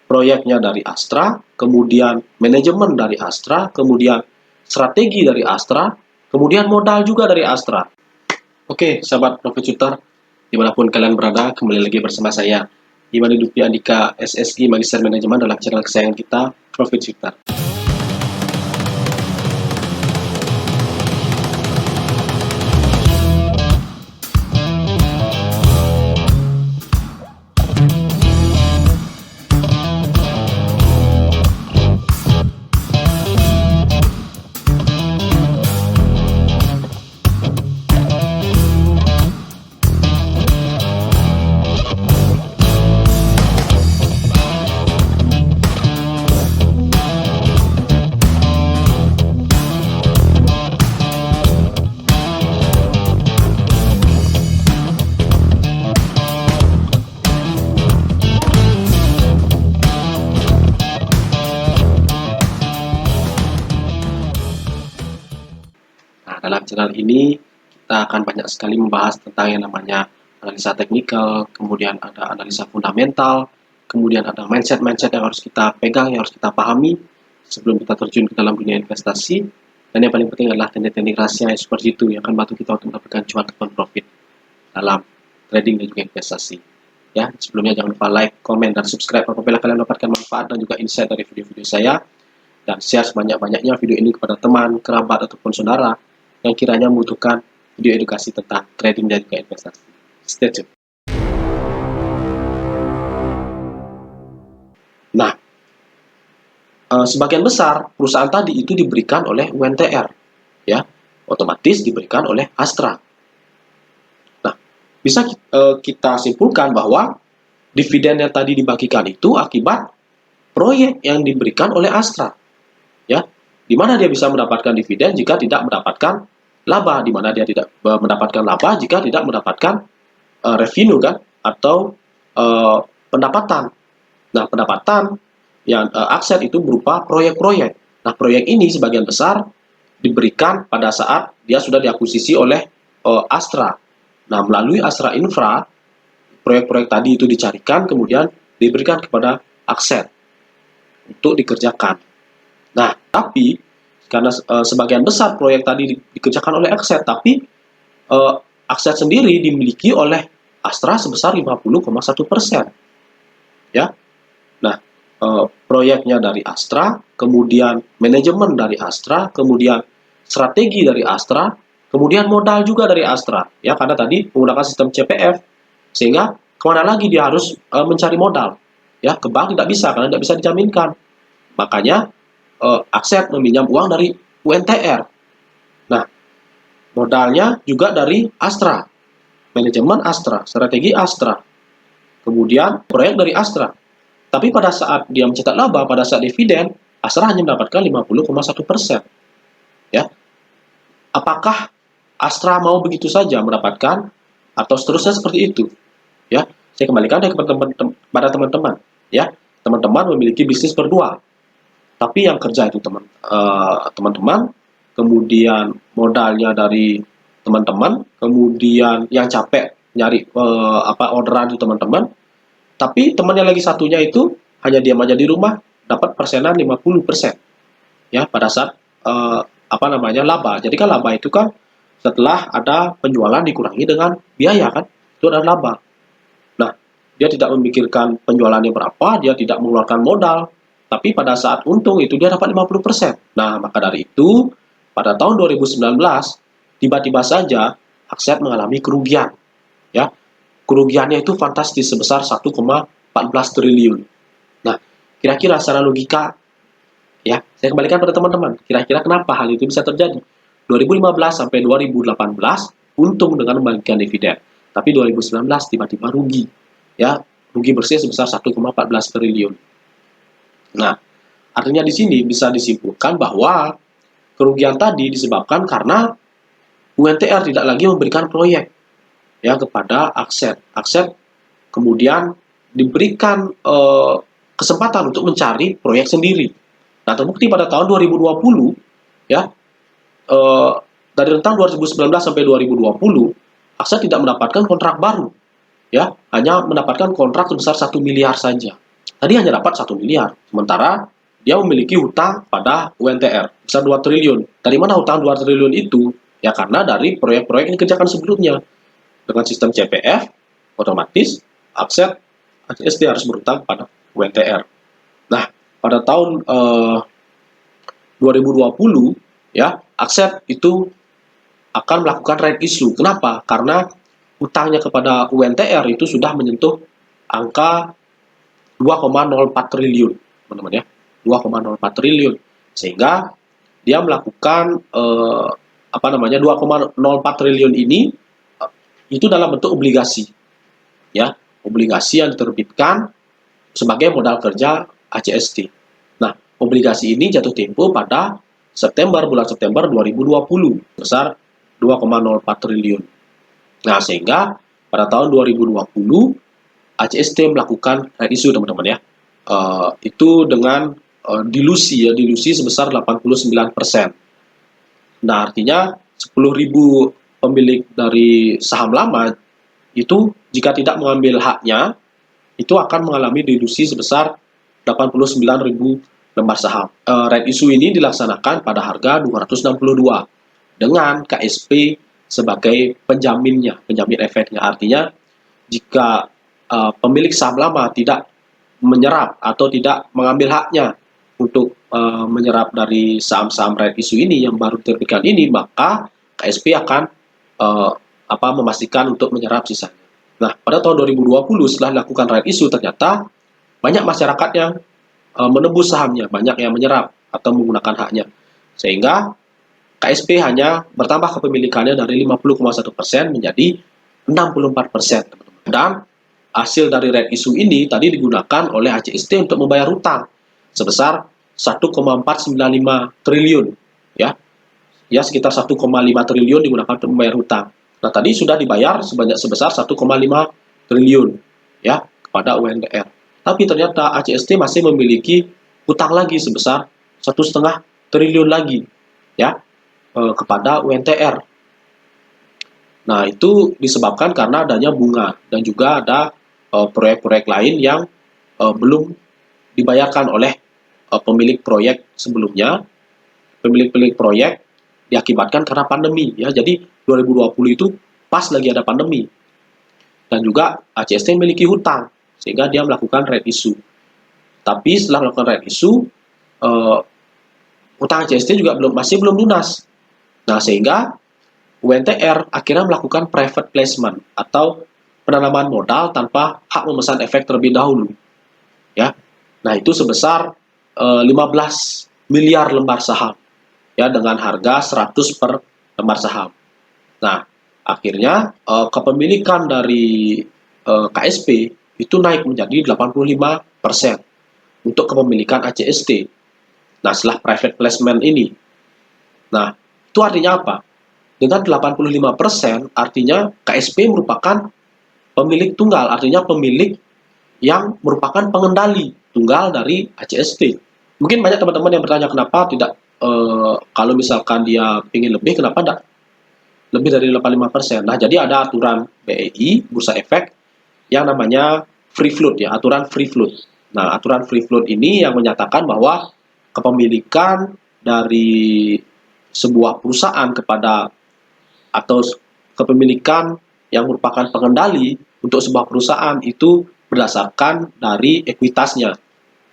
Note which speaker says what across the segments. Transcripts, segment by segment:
Speaker 1: proyeknya dari Astra, kemudian manajemen dari Astra, kemudian strategi dari Astra, kemudian modal juga dari Astra. Oke, sahabat Profit Shooter, dimanapun kalian berada, kembali lagi bersama saya, Iman Hidupi Andika, SSI Magister Manajemen dalam channel kesayangan kita, Profit Shooter. Nah, dalam channel ini kita akan banyak sekali membahas tentang yang namanya analisa teknikal, kemudian ada analisa fundamental, kemudian ada mindset-mindset yang harus kita pegang, yang harus kita pahami sebelum kita terjun ke dalam dunia investasi. Dan yang paling penting adalah teknik-teknik rahasia yang seperti itu yang akan bantu kita untuk mendapatkan cuan ataupun profit dalam trading dan juga investasi. Ya, sebelumnya jangan lupa like, komen, dan subscribe apabila kalian mendapatkan manfaat dan juga insight dari video-video saya. Dan share sebanyak-banyaknya video ini kepada teman, kerabat, ataupun saudara yang kiranya membutuhkan video edukasi tentang trading dan juga investasi. Stay tune. Nah, sebagian besar perusahaan tadi itu diberikan oleh UNTR, ya, otomatis diberikan oleh Astra. Nah, bisa kita simpulkan bahwa dividen yang tadi dibagikan itu akibat proyek yang diberikan oleh Astra, ya, di mana dia bisa mendapatkan dividen jika tidak mendapatkan laba, di mana dia tidak mendapatkan laba jika tidak mendapatkan revenue kan, atau pendapatan. Nah, pendapatan yang aset itu berupa proyek-proyek. Nah, proyek ini sebagian besar diberikan pada saat dia sudah diakuisisi oleh Astra. Nah, melalui Astra Infra, proyek-proyek tadi itu dicarikan, kemudian diberikan kepada aset untuk dikerjakan. Nah, tapi karena sebagian besar proyek tadi dikerjakan oleh Aset, tapi Aset sendiri dimiliki oleh Astra sebesar 50,1%. Ya, nah, proyeknya dari Astra, kemudian manajemen dari Astra, kemudian strategi dari Astra, kemudian modal juga dari Astra. Ya, karena tadi menggunakan sistem CPF, sehingga kemana lagi dia harus mencari modal? Ya, ke bank tidak bisa karena tidak bisa dijaminkan. Makanya Aset meminjam uang dari UNTR. Nah, modalnya juga dari Astra, manajemen Astra, strategi Astra, kemudian proyek dari Astra. Tapi pada saat dia mencetak laba, pada saat dividen, Astra hanya mendapatkan 50,1%. Ya, apakah Astra mau begitu saja mendapatkan atau seterusnya seperti itu? Ya, saya kembalikan kepada teman-teman. Ya, teman-teman memiliki bisnis berdua. Tapi yang kerja itu teman-teman, kemudian modalnya dari teman-teman, kemudian yang capek nyari orderan itu teman-teman. Tapi teman yang lagi satunya itu hanya diam aja di rumah, dapat persenan 50%. Ya, pada saat laba. Jadi kan laba itu kan setelah ada penjualan dikurangi dengan biaya kan, itu adalah laba. Nah, dia tidak memikirkan penjualannya berapa, dia tidak mengeluarkan modal. Tapi pada saat untung itu dia dapat 50%. Nah, maka dari itu, pada tahun 2019, tiba-tiba saja Aset mengalami kerugian. Ya, kerugiannya itu fantastis sebesar 1,14 triliun. Nah, kira-kira secara logika, ya, saya kembalikan pada teman-teman, kira-kira kenapa hal itu bisa terjadi? 2015 sampai 2018 untung dengan membagikan dividen. Tapi 2019 tiba-tiba rugi. Ya, rugi bersih sebesar 1,14 triliun. Nah, artinya di sini bisa disimpulkan bahwa kerugian tadi disebabkan karena UNTR tidak lagi memberikan proyek ya kepada Aset. Aset kemudian diberikan kesempatan untuk mencari proyek sendiri. Nah, terbukti pada tahun 2020 ya, dari rentang 2019 sampai 2020 Aset tidak mendapatkan kontrak baru, ya, hanya mendapatkan kontrak sebesar 1 miliar saja. Tadi hanya dapat 1 miliar, sementara dia memiliki hutang pada UNTR besar 2 triliun. Dari mana hutang 2 triliun itu? Ya karena dari proyek-proyek yang dikerjakan sebelumnya. Dengan sistem CPF, otomatis aset ACST harus berhutang pada UNTR. Nah, pada tahun 2020, ya, Aset itu akan melakukan right issue. Kenapa? Karena hutangnya kepada UNTR itu sudah menyentuh angka 2,04 triliun, teman-teman ya. 2,04 triliun. Sehingga dia melakukan 2,04 triliun ini itu dalam bentuk obligasi. Ya, obligasi yang diterbitkan sebagai modal kerja ACST. Nah, obligasi ini jatuh tempo pada bulan September 2020 besar 2,04 triliun. Nah, sehingga pada tahun 2020 ACST melakukan right issue, teman-teman ya. Itu dengan dilusi sebesar 89%. Nah, artinya 10.000 pemilik dari saham lama itu jika tidak mengambil haknya itu akan mengalami dilusi sebesar 89.000 lembar saham. Right issue ini dilaksanakan pada harga 262 dengan KSP sebagai penjamin efeknya. Artinya jika pemilik saham lama tidak menyerap atau tidak mengambil haknya untuk menyerap dari saham-saham right issue ini yang baru diterbitkan ini, maka KSP akan memastikan untuk menyerap sisanya. Nah, pada tahun 2020 setelah dilakukan right issue ternyata banyak masyarakat yang menebus sahamnya, banyak yang menyerap atau menggunakan haknya. Sehingga KSP hanya bertambah kepemilikannya dari 50,1% menjadi 64%. Dan hasil dari right issue ini tadi digunakan oleh ACST untuk membayar hutang sebesar 1,495 triliun. Ya, sekitar 1,5 triliun digunakan untuk membayar hutang. Nah, tadi sudah dibayar sebesar 1,5 triliun ya kepada UNTR. Tapi ternyata ACST masih memiliki hutang lagi sebesar 1,5 triliun lagi ya kepada UNTR. Nah, itu disebabkan karena adanya bunga dan juga ada proyek-proyek lain yang belum dibayarkan oleh pemilik proyek sebelumnya. Pemilik proyek diakibatkan karena pandemi ya. Jadi 2020 itu pas lagi ada pandemi. Dan juga ACST memiliki hutang sehingga dia melakukan right issue. Tapi setelah melakukan right issue hutang ACST juga masih belum lunas. Nah, sehingga UNTR akhirnya melakukan private placement atau penanaman modal tanpa hak memesan efek terlebih dahulu. Ya. Nah, itu sebesar 15 miliar lembar saham. Ya, dengan harga 100 per lembar saham. Nah, akhirnya kepemilikan dari KSP itu naik menjadi 85% untuk kepemilikan ACST. Nah, setelah private placement ini. Nah, itu artinya apa? Dengan 85% artinya KSP merupakan pemilik tunggal, artinya pemilik yang merupakan pengendali tunggal dari ACST. Mungkin banyak teman-teman yang bertanya kenapa tidak kalau misalkan dia ingin lebih, kenapa tidak lebih dari 85%. Nah, jadi ada aturan BEI, Bursa Efek, yang namanya free float ya, aturan free float. Nah, aturan free float ini yang menyatakan bahwa kepemilikan dari sebuah perusahaan kepada atau kepemilikan yang merupakan pengendali untuk sebuah perusahaan itu berdasarkan dari ekuitasnya.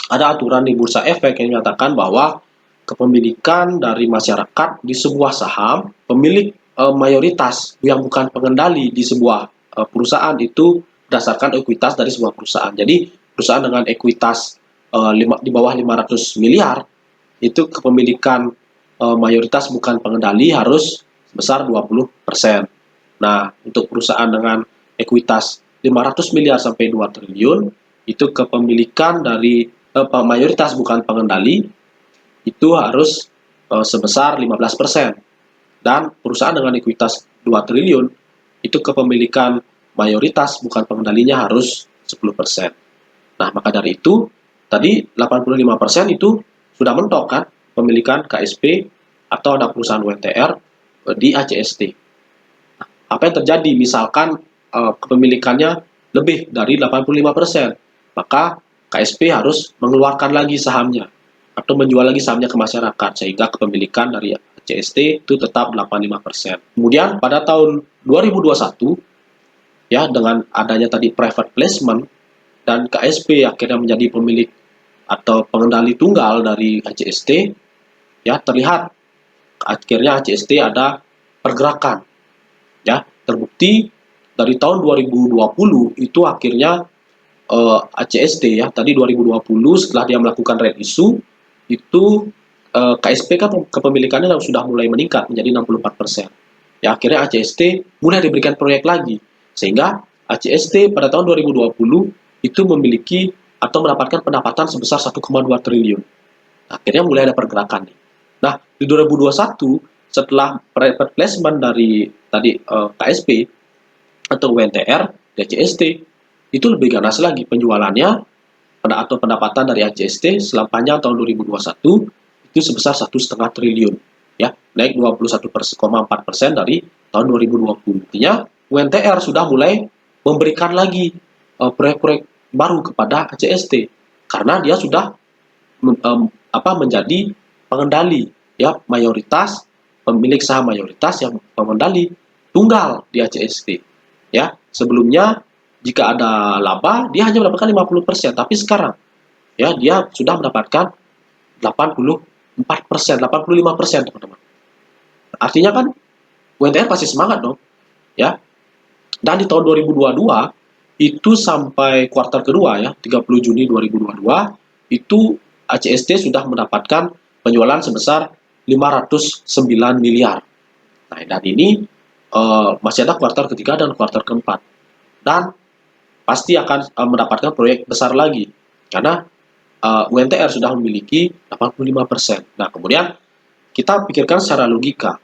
Speaker 1: Ada aturan di Bursa Efek yang menyatakan bahwa kepemilikan dari masyarakat di sebuah saham, pemilik mayoritas yang bukan pengendali di sebuah perusahaan itu berdasarkan ekuitas dari sebuah perusahaan. Jadi perusahaan dengan ekuitas di bawah 500 miliar itu kepemilikan mayoritas bukan pengendali harus sebesar 20%. Nah, untuk perusahaan dengan ekuitas 500 miliar sampai 2 triliun itu kepemilikan dari mayoritas bukan pengendali itu harus sebesar 15%. Dan perusahaan dengan ekuitas 2 triliun itu kepemilikan mayoritas bukan pengendalinya harus 10%. Nah, maka dari itu tadi 85% itu sudah mentok kan pemilikan KSP atau anak perusahaan UNTR di ACST. Nah, apa yang terjadi misalkan kepemilikannya lebih dari 85%, maka KSP harus mengeluarkan lagi sahamnya atau menjual lagi sahamnya ke masyarakat, sehingga kepemilikan dari ACST itu tetap 85%. Kemudian pada tahun 2021, ya, dengan adanya tadi private placement dan KSP akhirnya menjadi pemilik atau pengendali tunggal dari ACST, ya, terlihat akhirnya ACST ada pergerakan, ya, terbukti dari tahun 2020 itu akhirnya ACST, ya, tadi 2020 setelah dia melakukan red issue itu KSP kan kepemilikannya sudah mulai meningkat menjadi 64%. Ya, akhirnya ACST mulai diberikan proyek lagi, sehingga ACST pada tahun 2020 itu memiliki atau mendapatkan pendapatan sebesar 1,2 triliun. Akhirnya mulai ada pergerakan nih. Nah, di 2021 setelah private placement dari tadi KSP atau WNTR di ACST itu lebih ganas lagi penjualannya atau pendapatan dari ACST sepanjang tahun 2021 itu sebesar 1,5 triliun, ya, naik 21,4% dari tahun 2020. Artinya UNTR sudah mulai memberikan lagi proyek-proyek baru kepada ACST karena dia sudah menjadi pengendali, ya, mayoritas pemilik saham mayoritas yang pengendali tunggal di ACST, ya. Sebelumnya jika ada laba dia hanya mendapatkan 50%, tapi sekarang, ya, dia sudah mendapatkan 84%, 85%, teman-teman. Artinya kan UNTR pasti semangat dong, ya. Dan di tahun 2022 itu sampai kuartal kedua, ya, 30 Juni 2022 itu ACST sudah mendapatkan penjualan sebesar 509 miliar. Nah, dan ini masih ada kuartal ketiga dan kuartal keempat. Dan pasti akan mendapatkan proyek besar lagi karena UNTR sudah memiliki 85%. Nah, kemudian kita pikirkan secara logika,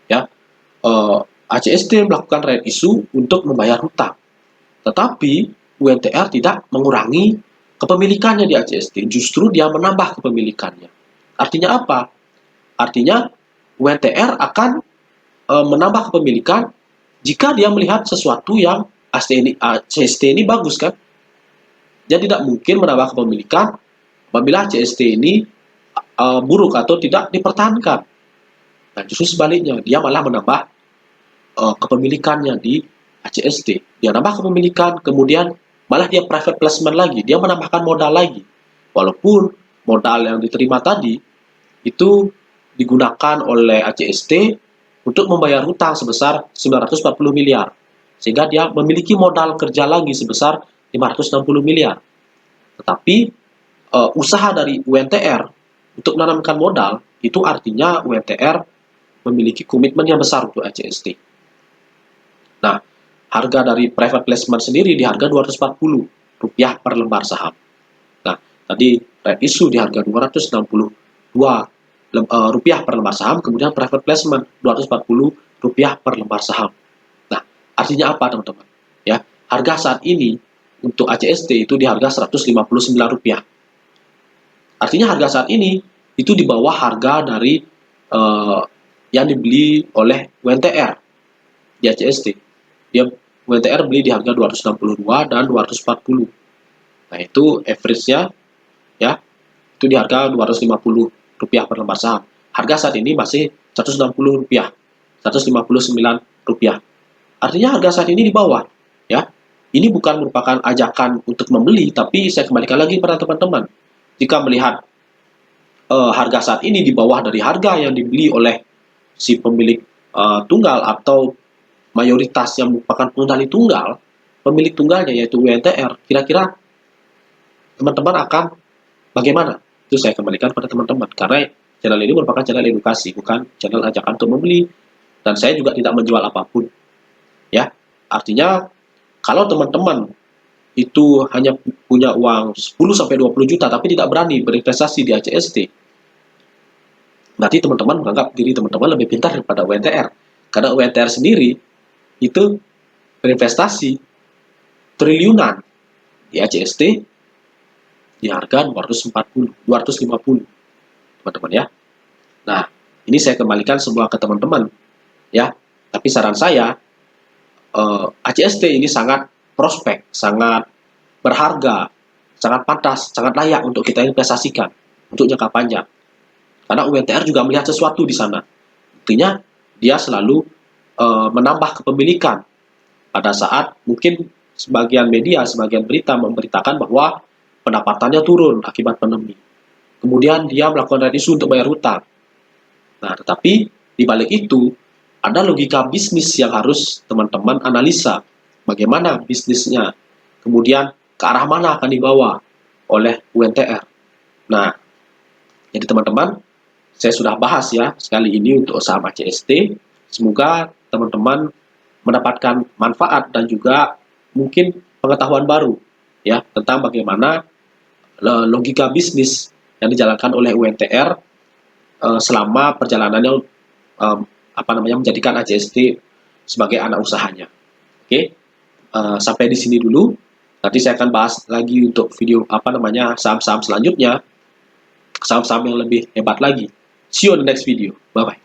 Speaker 1: ya, ACST melakukan right issue untuk membayar hutang, tetapi UNTR tidak mengurangi kepemilikannya di ACST, justru dia menambah kepemilikannya. Artinya apa? Artinya UNTR akan menambah kepemilikan jika dia melihat sesuatu yang ACST ini bagus, kan? Dia tidak mungkin menambah kepemilikan apabila ACST ini buruk atau tidak dipertahankan. Nah, justru sebaliknya, dia malah menambah kepemilikannya di ACST. Dia nambah kepemilikan, kemudian malah dia private placement lagi, dia menambahkan modal lagi. Walaupun modal yang diterima tadi itu digunakan oleh ACST untuk membayar hutang sebesar 940 miliar. Sehingga dia memiliki modal kerja lagi sebesar 560 miliar. Tetapi usaha dari UNTR untuk menanamkan modal, itu artinya UNTR memiliki komitmen yang besar untuk ACST. Nah, harga dari private placement sendiri di harga Rp240 per lembar saham. Nah, tadi right issue di harga Rp262 per lembar saham, kemudian private placement Rp240 per lembar saham. Nah, artinya apa, teman-teman? Ya, harga saat ini untuk ACST itu di harga Rp159. Artinya harga saat ini itu di bawah harga dari yang dibeli oleh UNTR di ACST. Dia UNTR beli di harga 262 dan 240. Nah, itu average-nya, ya, itu di harga Rp250 per lembar saham. Harga saat ini masih Rp160, Rp159. Artinya harga saat ini di bawah, ya. Ini bukan merupakan ajakan untuk membeli, tapi saya kembalikan lagi pada teman-teman. Jika melihat harga saat ini di bawah dari harga yang dibeli oleh si pemilik tunggal atau mayoritas yang merupakan pengendali tunggal, pemilik tunggalnya yaitu UNTR, kira-kira teman-teman akan bagaimana? Itu saya kembalikan pada teman-teman, karena channel ini merupakan channel edukasi, bukan channel ajakan untuk membeli, dan saya juga tidak menjual apapun, ya. Artinya kalau teman-teman itu hanya punya uang 10-20 juta tapi tidak berani berinvestasi di ACST, berarti teman-teman menganggap diri teman-teman lebih pintar daripada UNTR, karena UNTR sendiri itu berinvestasi triliunan di ACST di harga 250, teman-teman, ya. Nah, ini saya kembalikan semua ke teman-teman, ya. Tapi saran saya, ACST ini sangat prospek, sangat berharga, sangat pantas, sangat layak untuk kita investasikan untuk jangka panjang. Karena UNTR juga melihat sesuatu di sana. Artinya dia selalu menambah kepemilikan pada saat mungkin sebagian media, sebagian berita memberitakan bahwa pendapatannya turun akibat pandemi. Kemudian dia melakukan red issue untuk bayar hutang. Nah, tetapi di balik itu ada logika bisnis yang harus teman-teman analisa. Bagaimana bisnisnya, kemudian ke arah mana akan dibawa oleh UNTR. Nah, jadi teman-teman, saya sudah bahas ya sekali ini untuk saham ACST. Semoga teman-teman mendapatkan manfaat dan juga mungkin pengetahuan baru ya tentang bagaimana logika bisnis yang dijalankan oleh UNTR selama perjalanannya menjadikan ACST sebagai anak usahanya. Oke, sampai di sini dulu. Nanti saya akan bahas lagi untuk video saham-saham selanjutnya, saham-saham yang lebih hebat lagi. See you on the next video. Bye bye.